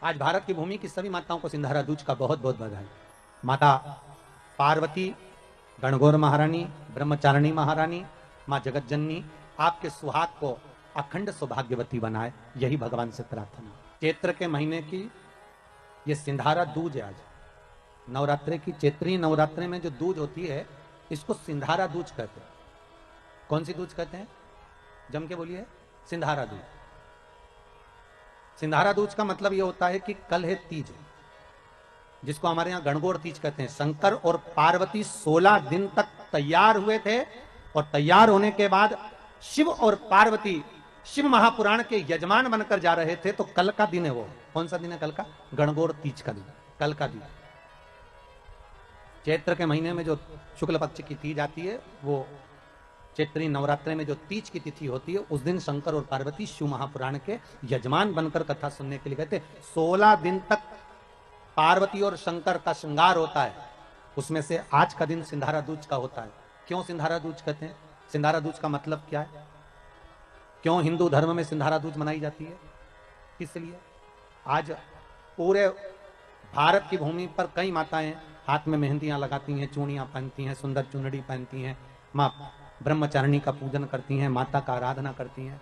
आज भारत की भूमि की सभी माताओं को सिंधारा दूज का बहुत बहुत बधाई। माता पार्वती, गणगौर महारानी, ब्रह्मचारिणी महारानी, माँ जगत जननी आपके सुहाग को अखंड सौभाग्यवती बनाए, यही भगवान से प्रार्थना। चैत्र के महीने की ये सिंधारा दूज है। आज नवरात्रे की चैत्री नवरात्रे में जो दूज होती है इसको सिंधारा दूज कहते हैं। कौन सी दूज कहते हैं? जम के बोलिए। सिंधारा दूज। सिंधारा दूज का मतलब यह होता है कि कल है तीज, जिसको हमारे यहां गणगौर तीज कहते हैं। शंकर और पार्वती 16 दिन तक तैयार हुए थे और तैयार होने के बाद शिव और पार्वती शिव महापुराण के यजमान बनकर जा रहे थे। तो कल का दिन है वो। कौन सा दिन है कल का? गणगौर तीज का दिन, कल का दिन। चैत्र के महीने में जो शुक्ल पक्ष की तीज आती है, वो चैत्री नवरात्रे में जो तीज की तिथि होती है, उस दिन शंकर और पार्वती शिव महापुराण के यजमान बनकर कथा सुनने के लिए गए थे। 16 दिन तक पार्वती और शंकर का श्रृंगार होता है। उसमें से आज का दिन सिंधारा दूज का होता है। क्यों सिंधारा दूज कहते हैं? सिंधारा दूज का मतलब क्या है? क्यों हिंदू धर्म में सिंधारा दूज मनाई जाती है? इसलिए आज पूरे भारत की भूमि पर कई माताएं हाथ में मेहंदियां लगाती हैं, चूड़ियां पहनती हैं, सुंदर चुनरी पहनती हैं, मां ब्रह्मचारिणी का पूजन करती हैं, माता का आराधना करती हैं।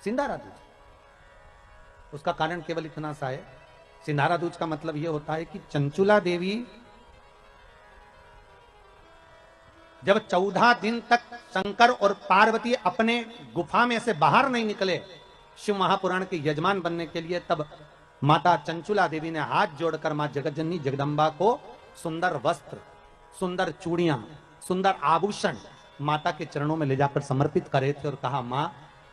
सिंधारा दूज, उसका कारण केवल इतना सा है। सिंधारा दूज का मतलब यह होता है कि चंचुला देवी जब 14 दिन तक शंकर और पार्वती अपने गुफा में से बाहर नहीं निकले शिव महापुराण के यजमान बनने के लिए, तब माता चंचुला देवी ने हाथ जोड़कर मां जगतजननी जगदम्बा को सुंदर वस्त्र, सुंदर चूड़ियां, सुंदर आभूषण माता के चरणों में ले जाकर समर्पित करे थे और कहा, मां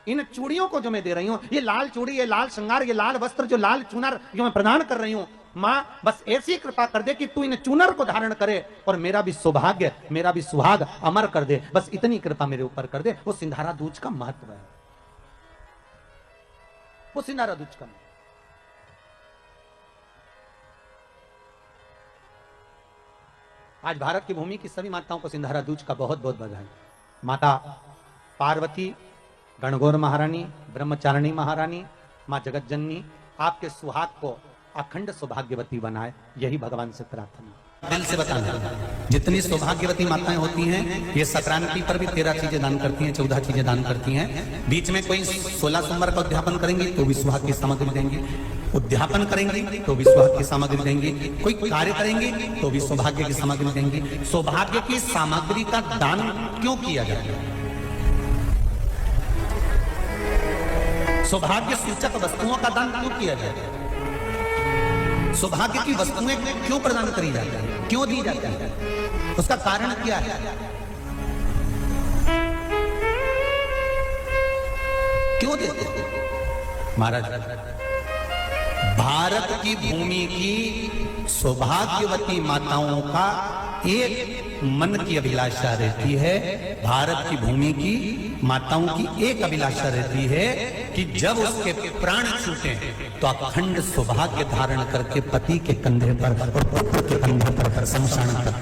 इन चूड़ियों को जो मैं दे रही हूं, ये लाल चूड़ी, ये लाल श्रृंगार, ये लाल वस्त्र, जो लाल चुनर जो मैं प्रदान कर रही हूं, मां बस ऐसी कृपा कर दे कि तू इन चुनर को धारण करे और मेरा भी सौभाग्य, मेरा भी सुहाग अमर कर दे। बस इतनी कृपा मेरे ऊपर कर दे। वो सिंधारा दूज का महत्व है। वो सिंधारा दूज का आज भारत की भूमि की सभी माताओं को सिंधारा दूज का बहुत बहुत बधाई। माता पार्वती, गणगौर महारानी, ब्रह्मचारिणी महारानी, मां जगत जननी आपके सुहाग को अखंड सौभाग्यवती बनाए, यही भगवान से प्रार्थना। दिल से बताना, जितनी सौभाग्यवती माताएं होती हैं, ये संक्रांति पर भी 13 चीजें दान करती हैं, 14 चीजें दान करती हैं। बीच में कोई 16 सोमवार का उद्यापन करेंगी तो भी सुहाग की सामग्री देंगी, उद्यापन करेंगी तो भी सुहाग की सामग्री देंगी, कोई कार्य करेंगे तो भी सौभाग्य की सामग्री देंगी। सौभाग्य की सामग्री का दान क्यों किया जाता है? सौभाग्य सूचक वस्तुओं का दान क्यों किया जाता है? सौभाग्य की वस्तुएं क्यों प्रदान करी जाती है, क्यों दी जाती है? उसका कारण क्या है? क्यों देते हैं? महाराज, भारत की भूमि की सौभाग्यवती माताओं का एक मन की अभिलाषा रहती है। भारत की भूमि की माताओं की एक अभिलाषा रहती है कि जब उसके प्राण छूटे तो अखंड सौभाग्य धारण करके पति के कंधे पर और पुत्र के कंधे पर शमशान कर।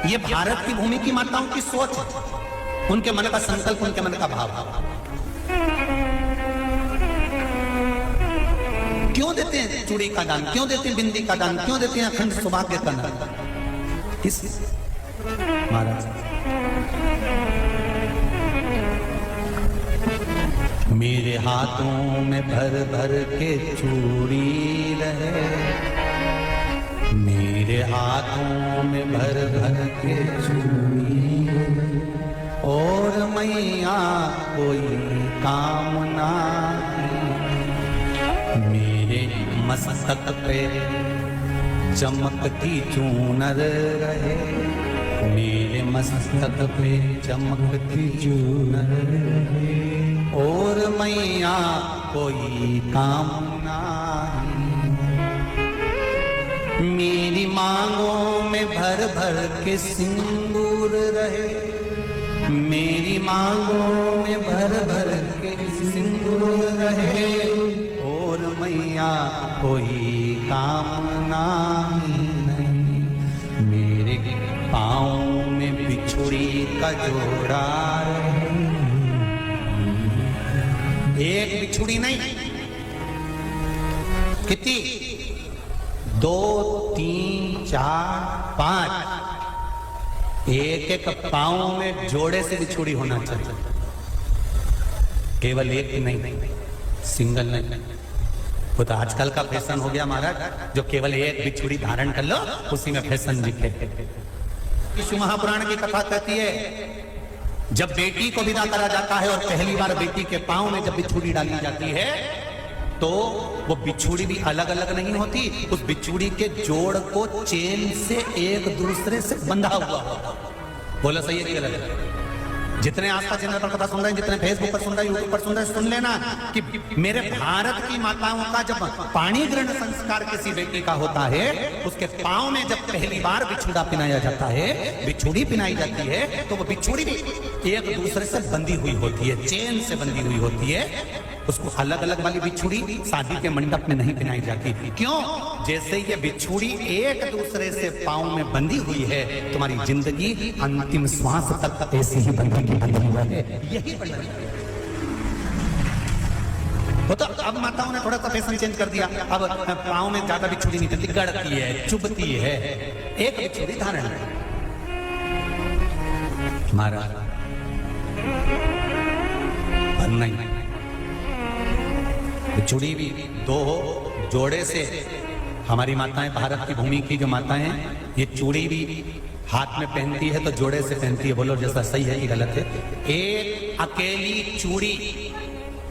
ये भारत की भूमि की माताओं की सोच है, उनके मन का संकल्प, उनके मन का भाव। क्यों देते हैं चूड़ी का दान, क्यों देते हैं बिंदी का दान, क्यों देते हैं अखंड सौभाग्य का दान? किस महाराज, मेरे हाथों में भर भर के चूड़ी रहे, मेरे हाथों में भर भर के चूड़ी, और मैया कोई कामना, मेरे मस्तक पे चमकती चूनर रहे, मेरे मस्तक पे चमकती चूनर रहे, और मैया कोई कामना, मेरी मांगों में भर भर के सिंदूर रहे, मेरी मांगों में भर भर के सिंदूर रहे, और मैया कोई कामना नहीं, मेरे पाँव में बिछुड़ी का जोड़ा रहे, एक बिछुड़ी नहीं, कितनी? 2, 3, 4, 5, एक एक पांव में जोड़े से बिछुड़ी होना चाहिए, केवल एक नहीं, सिंगल नहीं। वो तो आजकल का फैशन हो गया महाराज, जो केवल एक बिछुड़ी धारण कर लो उसी में फैशन दिखे। शिव महापुराण की कथा कहती है जब बेटी को विदा करा जाता है और पहली बार बेटी के पांव में जब बिछुड़ी डाली जाती है तो वो बिछुड़ी भी अलग अलग नहीं होती, उस बिछुड़ी के जोड़ को चेन से एक दूसरे से बंधा हुआ होता। बोला सही है कि गलत है? जितने आस्था चैनल पर कथा सुन रहे हैं, जितने फेसबुक पर सुन रहे हैं, यूट्यूब पर सुन रहे हैं, सुन लेना कि मेरे भारत की माताओं का जब पाणी ग्रहण संस्कार किसी बेटी का होता है, उसके पांव में जब पहली बार बिछुड़ा पिनाया जाता है, बिछुड़ी पिनाई जाती है, तो वो बिछुड़ी भी एक दूसरे से बंधी हुई होती है, चेन से बंधी हुई होती है। उसको अलग अलग वाली बिछुड़ी शादी के मंडप में नहीं पिनाई जाती। क्यों? जैसे ये बिछुड़ी एक दूसरे से पांव में बंधी हुई है, तुम्हारी जिंदगी अंतिम श्वास तक ऐसी ही बंधी हुई है, यही बंधन है। तो अब माताओं ने थोड़ा सा फैशन चेंज कर दिया, अब पांव में ज्यादा बिछुड़ी नहीं करती, गड़ती है, चुभती है, एक बिछुड़ी धारण है। हमारा नहीं, बिछुड़ी भी 2 हो, जोड़े से। हमारी माताएं, भारत की भूमि की जो माताएं हैं, ये चूड़ी भी हाथ में पहनती है तो जोड़े से पहनती है। बोलो जैसा सही है कि गलत है? एक अकेली चूड़ी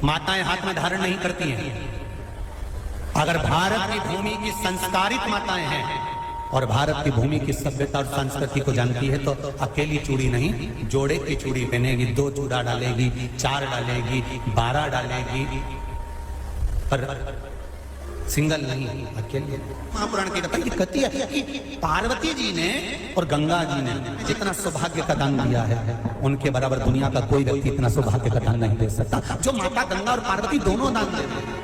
माताएं हाथ में धारण नहीं करती हैं। अगर भारत की भूमि की संस्कारित माताएं हैं और भारत की भूमि की सभ्यता और संस्कृति को जानती है तो अकेली चूड़ी नहीं, जोड़े की चूड़ी पहनेगी, 2 चूड़ा डालेगी, 4 डालेगी, 12 डालेगी, पर सिंगल नहीं, अकेले। महापुराण की कथा कहती है कि पार्वती जी ने और गंगा जी ने जितना सौभाग्य का दान दिया है, उनके बराबर दुनिया का कोई व्यक्ति इतना सौभाग्य का दान नहीं दे सकता, जो माता गंगा और पार्वती दोनों दान दे रहे।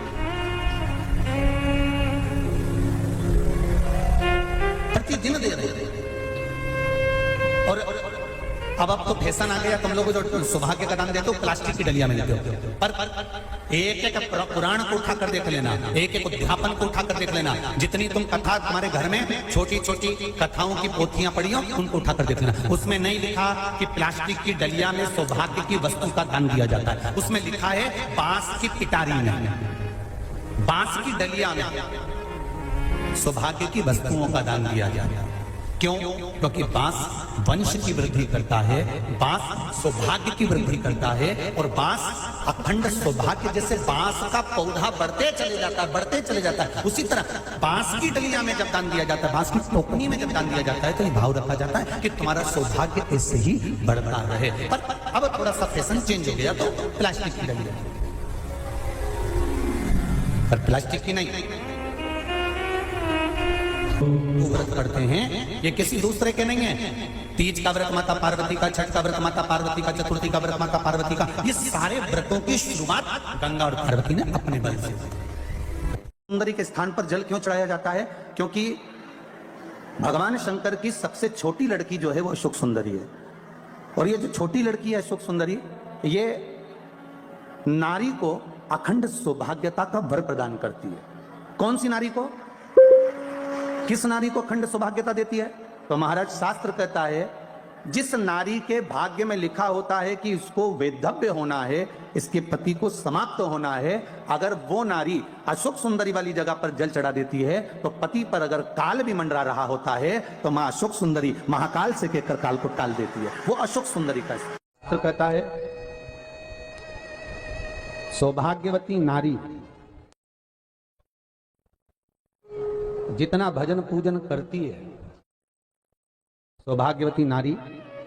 प्रतिदिन दे रहे। और अब तो फैशन आ गया, तुम लोग जो सौभाग्य का दान देते हो प्लास्टिक की डलिया में देते हो, पर एक एक पुराण को उठा कर देख लेना, एक एक उद्यापन को उठा कर देख लेना, जितनी तुम कथा तुम्हारे घर में छोटी छोटी कथाओं की पोथियां पड़ी हो उनको उठा कर देख लेना, उसमें नहीं लिखा कि प्लास्टिक की डलिया में सौभाग्य की वस्तु का दान दिया जाता है, उसमें लिखा है बांस की पिटारी में, बांस की डलिया में सौभाग्य की वस्तुओं का दान दिया जाता है। क्यों? क्योंकि बांस वंश की वृद्धि करता है, बांस सौभाग्य की वृद्धि करता है, और बांस अखंड सौभाग्य, जैसे बांस का पौधा बढ़ते चले जाता है, बढ़ते चले जाता है, उसी तरह बांस की डलिया में जब दान दिया जाता है, बांस की टोकनी में जब दान दिया जाता है, तो ये भाव रखा जाता है कि तुम्हारा सौभाग्य ऐसे ही बढ़ता रहे। पर अब थोड़ा सा फैशन चेंज हो गया तो प्लास्टिक की डलिया, पर प्लास्टिक की नहीं। व्रत करते हैं ये किसी दूसरे के नहीं है। तीज का व्रत माता पार्वती का, छठ का व्रत माता पार्वती का, चतुर्थी का व्रत माता पार्वती का, ये सारे व्रतों की शुरुआत गंगा और पार्वती ने अपने बल से। सुंदरी के स्थान पर जल क्यों चढ़ाया जाता है? क्योंकि भगवान शंकर की सबसे छोटी लड़की जो है वो अशोक सुंदरी है, और ये जो छोटी लड़की है अशोक सुंदरी, ये नारी को अखंड सौभाग्यता का वर प्रदान करती है। कौन सी नारी को? किस नारी को अखंड सौभाग्यता देती है? तो महाराज शास्त्र कहता है जिस नारी के भाग्य में लिखा होता है कि इसको वैधव्य होना है, इसके पति को समाप्त होना है, अगर वो नारी अशोक सुंदरी वाली जगह पर जल चढ़ा देती है तो पति पर अगर काल भी मंडरा रहा होता है तो मां अशोक सुंदरी महाकाल से कहकर काल को टाल देती है। वो अशोक सुंदरी का शास्त्र कहता है सौभाग्यवती नारी जितना भजन पूजन करती है, सौभाग्यवती नारी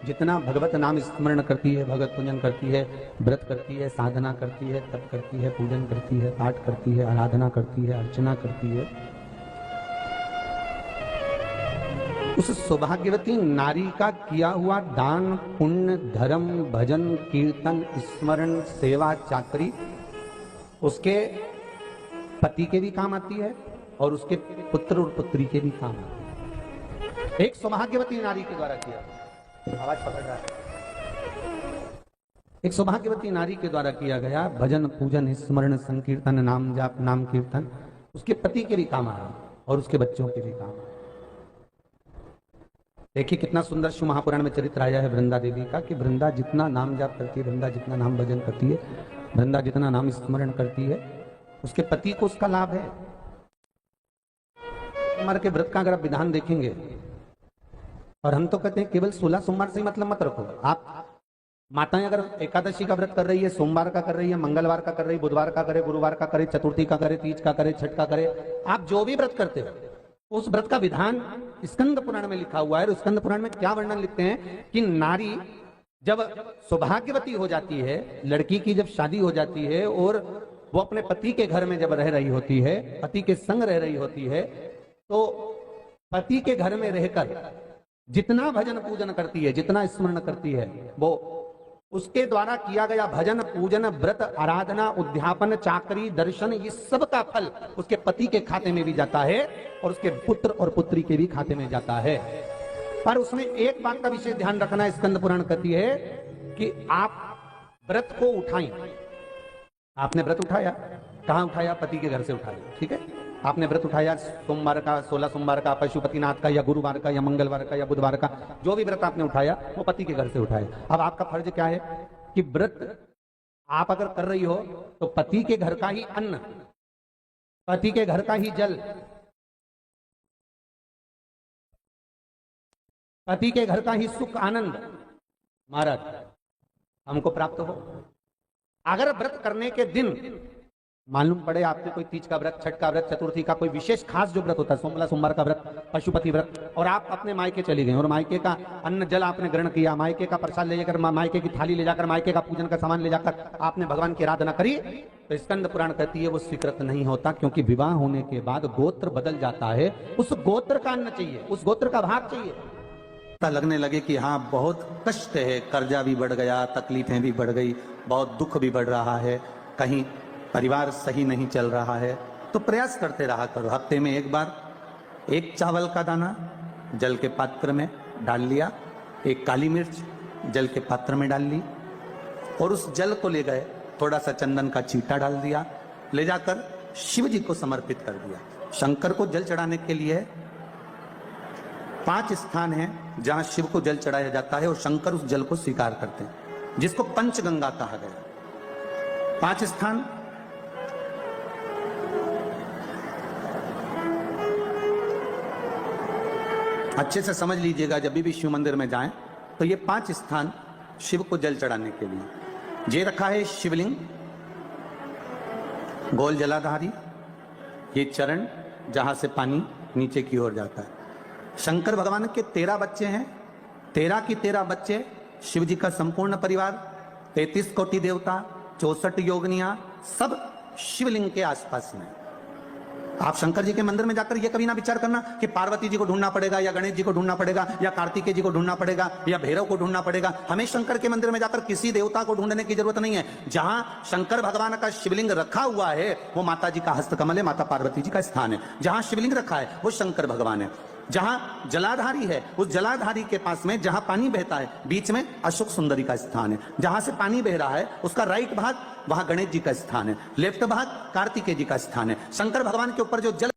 जितना भगवत नाम स्मरण करती है, भगवत पूजन करती है, व्रत करती है, साधना करती है, तप करती है, पूजन करती है, पाठ करती है, आराधना करती है, अर्चना करती है, उस सौभाग्यवती नारी का किया हुआ दान, पुण्य, धर्म, भजन, कीर्तन, स्मरण, सेवा, चाकरी उसके पति के भी काम आती है और उसके पुत्र और पुत्री के भी काम आती है। एक सौभाग्यवती नारी के द्वारा किया। आवाज पकड़ रहा है। एक सौभाग्यवती नारी के द्वारा किया गया भजन पूजन स्मरण संकीर्तन नाम जाप नाम कीर्तन उसके पति के भी काम आया और उसके बच्चों के भी काम आया। देखिए कितना सुंदर शिव महापुराण में चरित्र आया है वृंदा देवी का कि वृंदा जितना नाम जाप करती है, वृंदा जितना नाम भजन करती है, वृंदा जितना नाम स्मरण करती है, उसके पति को उसका लाभ है। सोमवार के व्रत का अगर आप विधान देखेंगे, और हम तो कहते हैं केवल 16 सोमवार से ही मतलब मत रखो। आप माताएं अगर एकादशी का व्रत कर रही है, सोमवार का कर रही है, मंगलवार का कर रही है, बुधवार का करे, गुरुवार का करे, चतुर्थी का करे, तीज का करे, छठ का करे, आप जो भी व्रत करते हो उस व्रत का विधान स्कंद पुराण में लिखा हुआ है। और स्कंद पुराण में क्या वर्णन लिखते हैं कि नारी जब सौभाग्यवती हो जाती है, लड़की की जब शादी हो जाती है और वो अपने पति के घर में जब रह रही होती है, पति के संग रह रही होती है, तो पति के घर में रहकर जितना भजन पूजन करती है, जितना स्मरण करती है, वो उसके द्वारा किया गया भजन पूजन व्रत आराधना उद्यापन चाकरी दर्शन ये सब का फल उसके पति के खाते में भी जाता है और उसके पुत्र और पुत्री के भी खाते में जाता है। पर उसमें एक बात का विशेष ध्यान रखना, स्कंद पुराण कहती है कि आप व्रत को उठाएं। आपने व्रत उठाया, कहां उठाया? पति के घर से उठाया। ठीक है, आपने व्रत उठाया सोमवार का, 16 सोमवार का, पशुपतिनाथ का, या गुरुवार का, या मंगलवार का, या बुधवार का, जो भी व्रत आपने उठाया वो पति के घर से उठाया। अब आपका फर्ज क्या है कि व्रत आप अगर कर रही हो तो पति के घर का ही अन्न, पति के घर का ही जल, पति के घर का ही सुख आनंद महाराज हमको प्राप्त हो। अगर व्रत करने के दिन मालूम पड़े आपके कोई तीज का व्रत, छठ का व्रत, चतुर्थी का कोई विशेष खास जो व्रत होता है, सोमवार सोमवार का व्रत, पशुपति व्रत, और आप अपने मायके चली गए और मायके का अन्न जल आपने ग्रहण किया, मायके का प्रसाद ले जाकर, मायके की थाली ले जाकर, मायके का पूजन का सामान ले जाकर आपने भगवान की आराधना करी, तो स्कंद पुराण कहती है वो स्वीकृत नहीं होता, क्योंकि विवाह होने के बाद गोत्र बदल जाता है। उस गोत्र का अन्न चाहिए, उस गोत्र का भाग चाहिए। लगने लगे कि हाँ बहुत कष्ट है, कर्जा भी बढ़ गया, तकलीफें भी बढ़ गई, बहुत दुख भी बढ़ रहा है, कहीं परिवार सही नहीं चल रहा है, तो प्रयास करते रहा करो। हफ्ते में एक बार एक चावल का दाना जल के पात्र में डाल लिया, एक काली मिर्च जल के पात्र में डाल ली, और उस जल को ले गए, थोड़ा सा चंदन का चीटा डाल दिया, ले जाकर शिव जी को समर्पित कर दिया। शंकर को जल चढ़ाने के लिए 5 स्थान हैं जहां शिव को जल चढ़ाया जाता है और शंकर उस जल को स्वीकार करते हैं, जिसको पंचगंगा कहा गया। 5 स्थान अच्छे से समझ लीजिएगा, जब भी शिव मंदिर में जाएं तो ये 5 स्थान शिव को जल चढ़ाने के लिए ये रखा है। शिवलिंग, गोल जलाधारी, ये चरण जहां से पानी नीचे की ओर जाता है। शंकर भगवान के 13 बच्चे हैं, 13 की 13 बच्चे, शिव जी का संपूर्ण परिवार, 33 कोटि देवता, 64 योगनियां, सब शिवलिंग के आसपास में। आप शंकर जी के मंदिर में जाकर ये कभी ना विचार करना कि पार्वती जी को ढूंढना पड़ेगा, या गणेश जी को ढूंढना पड़ेगा, या कार्तिकेय जी को ढूंढना पड़ेगा, या भैरव को ढूंढना पड़ेगा। हमें शंकर के मंदिर में जाकर किसी देवता को ढूंढने की जरूरत नहीं है। जहां शंकर भगवान का शिवलिंग रखा हुआ है वो माता जी का हस्तकमल है, माता पार्वती जी का स्थान है। जहां शिवलिंग रखा है वो शंकर भगवान है। जहां जलाधारी है उस जलाधारी के पास में जहां पानी बहता है बीच में अशोक सुंदरी का स्थान है। जहां से पानी बह रहा है उसका राइट भाग वहां गणेश जी का स्थान है, लेफ्ट भाग कार्तिकेय जी का स्थान है। शंकर भगवान के ऊपर जो जल